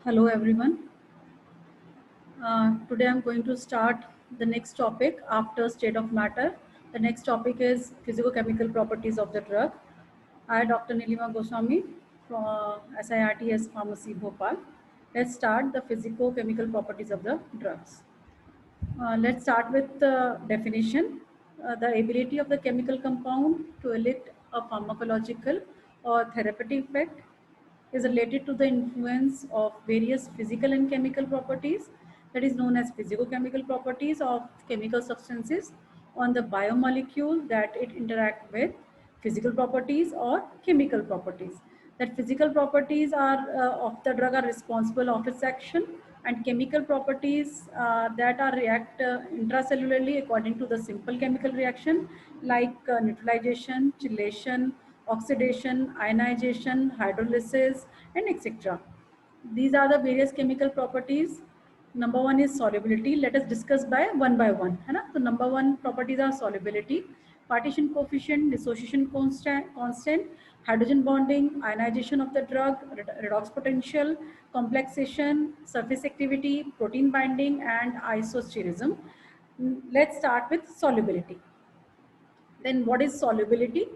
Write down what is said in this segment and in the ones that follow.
Hello everyone. Today I'm going to start the next topic after state of matter. The next topic is physicochemical properties of the drug. I, Dr. Nilima Goswami from SIRTS Pharmacy Bhopal. Let's start the physicochemical properties of the drugs. Let's start with the definition. The ability of the chemical compound to elicit a pharmacological or therapeutic effect is related to the influence of various physical and chemical properties, that is known as physicochemical properties of chemical substances, on the biomolecule that it interact with, physical properties or chemical properties. That physical properties are of the drug are responsible of its action, and chemical properties that are react intracellularly according to the simple chemical reaction like neutralization, chelation, oxidation, ionization, hydrolysis, and etc. These are the various chemical properties. Number one is solubility. Let us discuss by one. है ना? So number one properties are solubility, partition coefficient, dissociation constant, hydrogen bonding, ionization of the drug, redox potential, complexation, surface activity, protein binding, and isosterism. Let's start with solubility. Then what is solubility?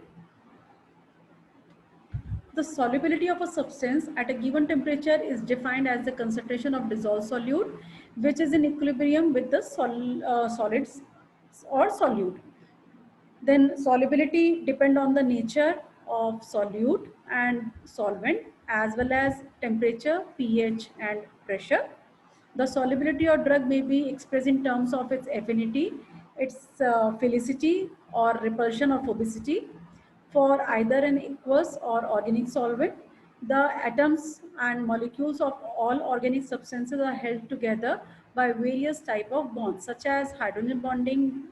The solubility of a substance at a given temperature is defined as the concentration of dissolved solute which is in equilibrium with the solids or solute. Then solubility depend on the nature of solute and solvent as well as temperature, pH and pressure. The solubility of drug may be expressed in terms of its affinity, its philicity or repulsion or phobicity for either an aqueous or organic solvent. The atoms and molecules of all organic substances are held together by various type of bonds such as hydrogen bonding,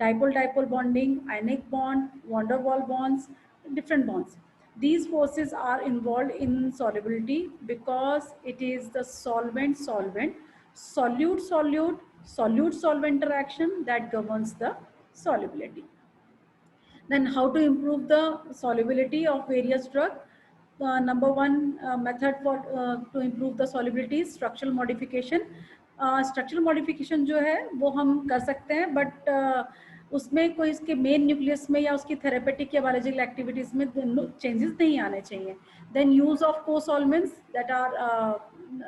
dipole-dipole bonding, ionic bond, van der Waals bonds, different bonds. These forces are involved in solubility because it is the solvent-solvent, solute-solute, solute-solvent interaction that governs the solubility. Then how to improve the solubility of various drugs? Number one method for to improve the solubility is structural modification. Structural modification जो है वो हम कर सकते हैं, but उसमें कोई इसके मेन न्यूक्लियस में या उसकी थेरेपेटिक या बायोलॉजिकल एक्टिविटीज में चेंजेस नहीं आने चाहिए. Then use of co-solvents that are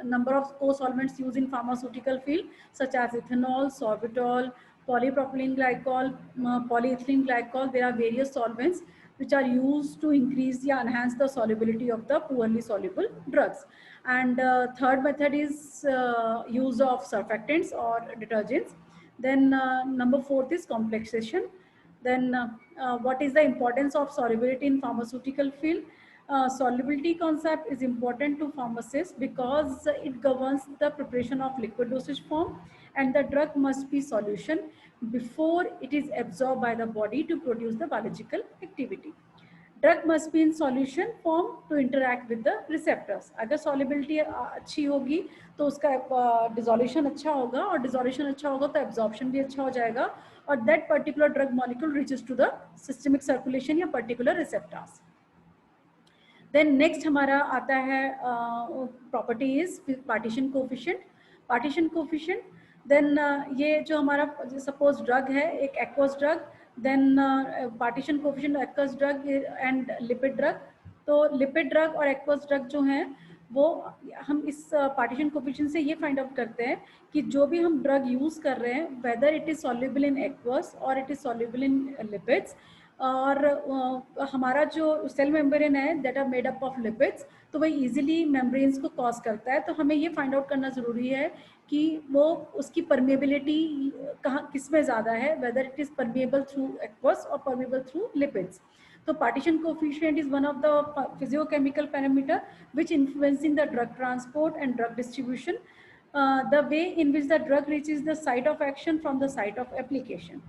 number of co-solvents used in pharmaceutical field such as ethanol, sorbitol, polypropylene glycol, polyethylene glycol. There are various solvents which are used to increase or enhance the solubility of the poorly soluble drugs. And third method is use of surfactants or detergents. Then number fourth is complexation. Then what is the importance of solubility in pharmaceutical field? Solubility concept is important to pharmacists because it governs the preparation of liquid dosage form, and the drug must be solution before it is absorbed by the body to produce the biological activity. Drug must be in solution form to interact with the receptors. अगर solubility अच्छी होगी तो उसका dissolution अच्छा होगा, और dissolution अच्छा होगा तो absorption भी अच्छा हो जाएगा, और that particular drug molecule reaches to the systemic circulation या particular receptors. Then next हमारा आता है property is partition coefficient. Partition coefficient, then ये जो हमारा suppose drug है एक aqueous drug, then partition coefficient aqueous drug and lipid drug. तो lipid drug और aqueous drug जो हैं वो हम इस partition coefficient से ये find out करते हैं कि जो भी हम drug use कर रहे हैं whether it is soluble in aqueous or it is soluble in lipids, और हमारा जो सेल मेम्ब्रेन है that are made up of lipids, तो वही इजीली मेम्ब्रेन्स को कॉज करता है. तो हमें ये फाइंड आउट करना ज़रूरी है कि वो उसकी परमेबिलिटी कहाँ किस में ज़्यादा है, whether it is permeable through aqueous और परमेबल थ्रू लिपिड्स. तो partition coefficient is one of the physiochemical parameter which influencing the drug transport and drug distribution, the way in which the drug reaches the site of action from the site of application.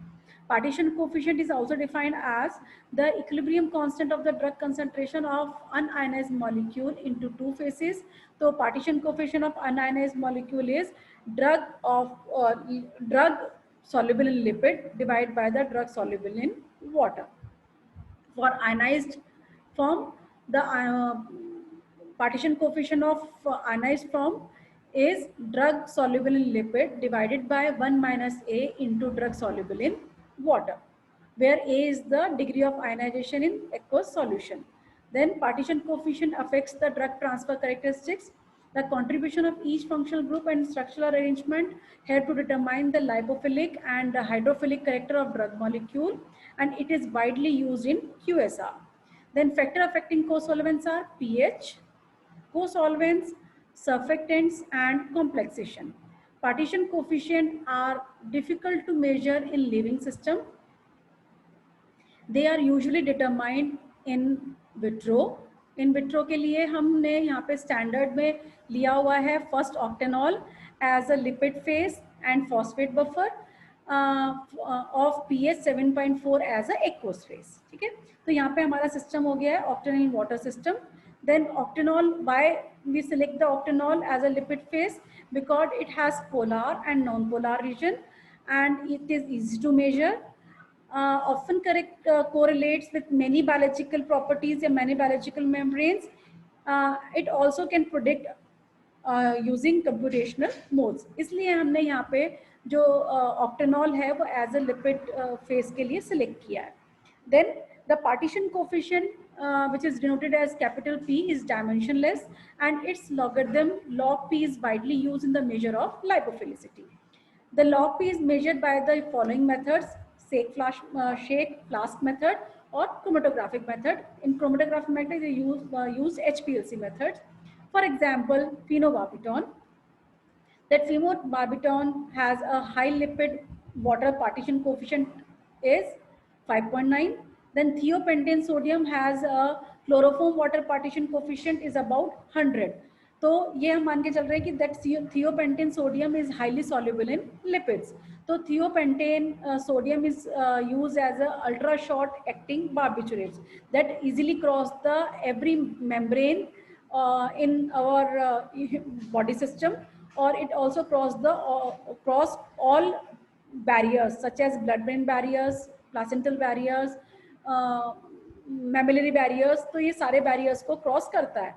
Partition coefficient is also defined as the equilibrium constant of the drug concentration of unionized molecule into two phases. So partition coefficient of unionized molecule is drug soluble in lipid divided by the drug soluble in water. For ionized form, the Partition coefficient of ionized form is drug soluble in lipid divided by 1 minus A into drug soluble in water, where A is the degree of ionization in aqueous solution. Then partition coefficient affects the drug transfer characteristics. The contribution of each functional group and structural arrangement help to determine the lipophilic and the hydrophilic character of drug molecule, and it is widely used in QSR. Then factor affecting co-solvents are pH, co-solvents, surfactants, and complexation. Partition coefficient are difficult to measure in living system. They are usually determined in vitro. In vitro के लिए हमने यहाँ पे standard में लिया हुआ है first octanol as a lipid phase and phosphate buffer of pH 7.4 as a aqueous phase. ठीक है, तो यहाँ पे हमारा सिस्टम हो गया है octanol in water system. Then octanol, why we select the octanol as a lipid phase? Because it has polar and non-polar region and it is easy to measure. Often correlates with many biological properties and many biological membranes. It also can predict using computational modes. इसलिए हमने यहाँ पे जो octanol है वो as a lipid phase के लिए select किया है. Then the partition coefficient, which is denoted as capital P, is dimensionless and its logarithm log P is widely used in the measure of lipophilicity. The log P is measured by the following methods: shake flask method or chromatographic method. In chromatographic method, they use HPLC methods. For example, phenobarbital. That phenobarbital has a high lipid water partition coefficient is 5.9. Then thiopentane sodium has a chloroform water partition coefficient is about 100. तो ये हम मान के चल रहे हैं कि that thiopentane sodium is highly soluble in lipids. तो thiopentane sodium is used as a ultra short acting barbiturates that easily cross the every membrane in our body system, or it also cross all barriers such as blood-brain barriers, placental barriers, mammillary barriers. तो ये सारे barriers को cross करता है.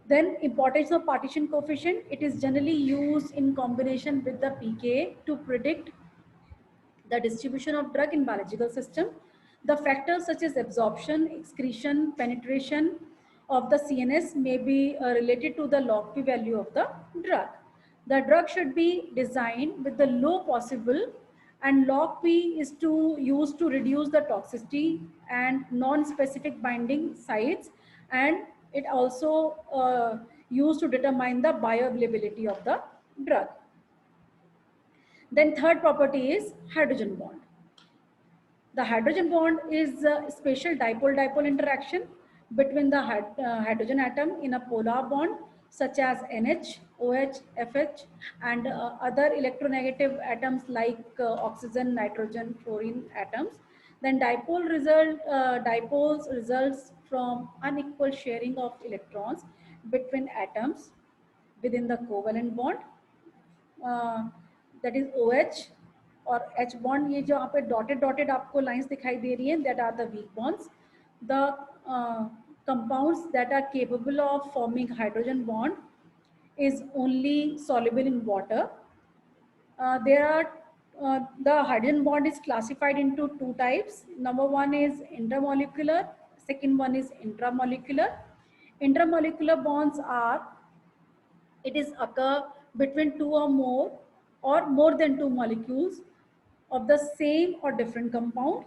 Then importance of partition coefficient, it is generally used in combination with the pKa to predict the distribution of drug in biological system. The factors such as absorption, excretion, penetration of the CNS may be related to the log P value of the drug. The drug should be designed with the low possible, and log P is used to reduce the toxicity and non-specific binding sites, and it also used to determine the bioavailability of the drug. Then third property is hydrogen bond. The hydrogen bond is a special dipole-dipole interaction between the hydrogen atom in a polar bond such as NH, OH, FH, and other electronegative atoms like oxygen, nitrogen, fluorine atoms. Then dipoles results from unequal sharing of electrons between atoms within the covalent bond. That is OH और H bond. ये जो यहाँ पे dotted आपको lines दिखाई दे रही हैं, that are the weak bonds. The compounds that are capable of forming hydrogen bond is only soluble in water. The hydrogen bond is classified into two types. Number one is intermolecular, second one is intramolecular. Intermolecular bonds are, it is occur between two or more than two molecules of the same or different compound.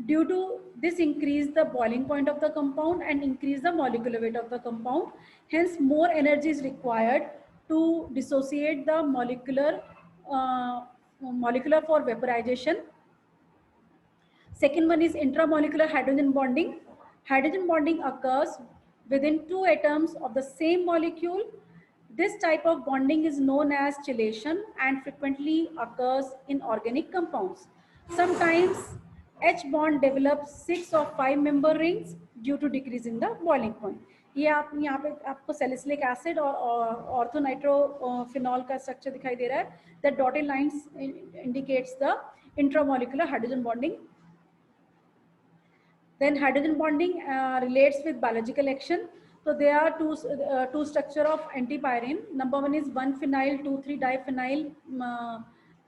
Due to this, increase the boiling point of the compound and increase the molecular weight of the compound. Hence, more energy is required to dissociate the molecular for vaporization. Second one is intramolecular hydrogen bonding. Hydrogen bonding occurs within two atoms of the same molecule. This type of bonding is known as chelation and frequently occurs in organic compounds. Sometimes H bond develops 6 or 5 member rings due to decrease in the boiling point. ये आप यहाँ पे आपको salicylic acid और orthonitrophenol का structure दिखाई दे रहा है. The dotted lines indicates the intramolecular hydrogen bonding. Then hydrogen bonding relates with biological action. So there are two structure of antipyrine. Number one is 1-phenyl 2,3-diphenyl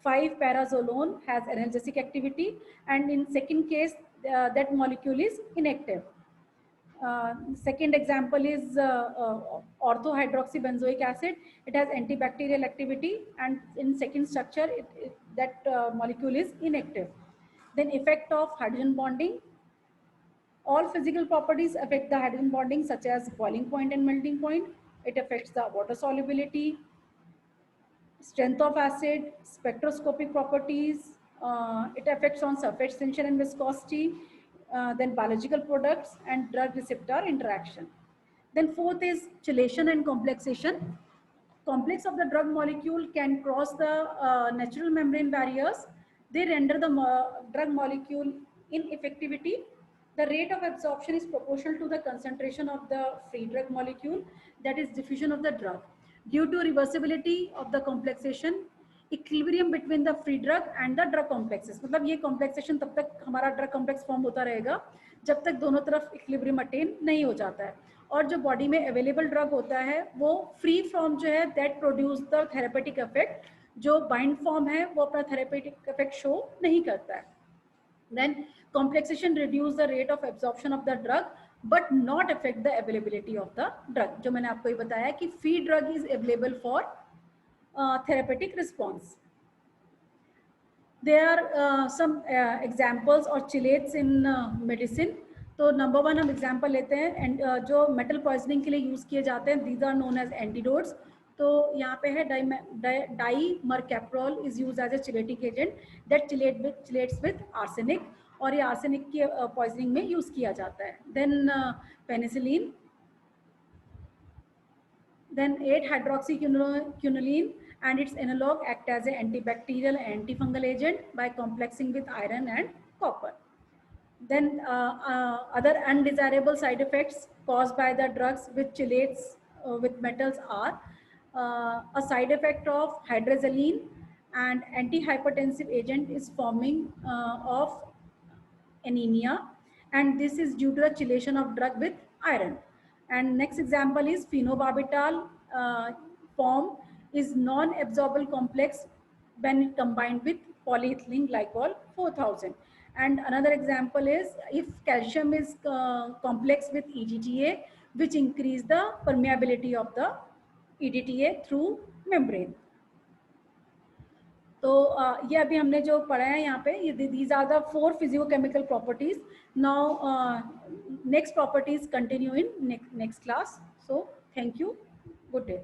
5-parazolone has analgesic activity, and in second case that molecule is inactive. Second example is orthohydroxybenzoic acid. It has antibacterial activity, and in second structure that molecule is inactive. Then effect of hydrogen bonding. All physical properties affect the hydrogen bonding, such as boiling point and melting point. It affects the water solubility, strength of acid, spectroscopic properties. It affects on surface tension and viscosity, then biological products and drug receptor interaction. Then fourth is chelation and complexation. Complex of the drug molecule can cross the natural membrane barriers. They render the drug molecule ineffectivity. The rate of absorption is proportional to the concentration of the free drug molecule, that is diffusion of the drug. Due to reversibility of the complexation, equilibrium between the free drug and the drug complexes. मतलब ये complexation तब तक हमारा drug complex form होता रहेगा जब तक दोनों तरफ equilibrium attain नहीं हो जाता है. और जो बॉडी में अवेलेबल ड्रग होता है वो फ्री फॉर्म जो है that produce the therapeutic effect, जो बाइंड फॉर्म है वो अपना थेरेपेटिक इफेक्ट शो नहीं करता है. Then complexation reduce the rate of absorption of the drug but not affect the availability of the drug. जो मैंने आपको ये बताया कि free drug is available for therapeutic response. There are some examples or chelates in medicine. तो number one हम example लेते हैं एंड जो मेटल पॉइजनिंग के लिए यूज़ किए जाते हैं, these are known as antidotes. तो यहाँ पे है dimercaprol is use as a chelating agent that chelates with arsenic, और ये आर्सेनिक की पॉइजनिंग में यूज़ किया जाता है. Then penicillin, then 8-hydroxyquinoline and its analog act as an antibacterial and antifungal agent by complexing with iron and copper. Then other undesirable side effects caused by the drugs with chelates with metals are a side effect of hydrazine, and antihypertensive agent is forming of anemia, and this is due to the chelation of drug with iron. And next example is phenobarbital form is non-absorbable complex when combined with polyethylene glycol 4000. And another example is if calcium is complex with EDTA, which increase the permeability of the EDTA through membrane. तो ये अभी हमने जो पढ़ा है यहाँ पे, ये these are the 4 physicochemical properties. Now next properties continue in next class. So thank you, good day.